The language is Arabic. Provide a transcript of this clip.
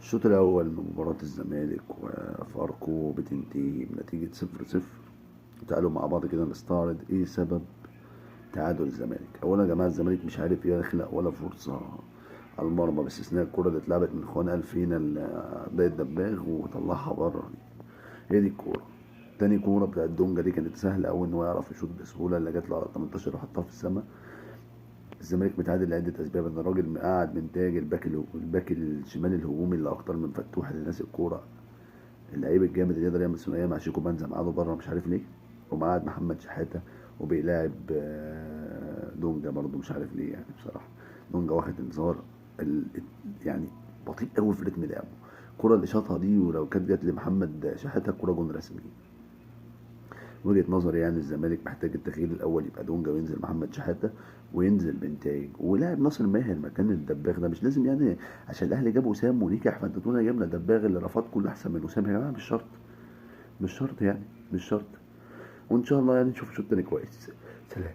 الشوط الأول من مباراة الزمالك وفاركو بتنتهي بنتيجة 0-0. تعالوا مع بعض كده نستعرض ايه سبب تعادل الزمالك. أولا يا جماعة الزمالك مش عارف يخلق ولا فرصة على المرمى باستثناء الكرة اللي اتلعبت من اخوان ألفينا ده الدباغ وطلعها بره. هي دي الكورة. تاني كورة بتاعت دونجا دي كانت سهلة أوي إن هو يعرف يشوط بسهولة، اللي جات له على 18 وحطها في السما. الزمالك متعادل لعدة أسباب، إن الراجل مقعد من تاج الباك الشمال الهجومي اللي أكتر من فتوح اللي ناسي الكورة، اللعيب الجامد اللي يقدر يعمل ثنائيه مع شيكو بنزا مقعده بره مش عارف ليه، ومقعد محمد شحاته وبيلاعب دونجا برضه مش عارف ليه يعني بصراحه. دونجا واخد انذار يعني بطيء قوي في رتم لعبه. الكرة اللي شاطها دي ولو كانت جت لمحمد شحاته الكرة جون رسمي. وجهة نظري يعني الزمالك محتاج التغيير الاول يبقى دونجا وينزل محمد شحاته وينزل بنتايج ولاعب ناصر ماهر مكان الدباغ ده. مش لازم يعني عشان الاهلي جاب وسام ونجح فانت تقول جبنا الدباغ اللي رفضكم احسن من وسام. يا جماعه مش شرط، مش شرط يعني، مش شرط. وان شاء الله يعني نشوف شوط تاني كويس. سلام.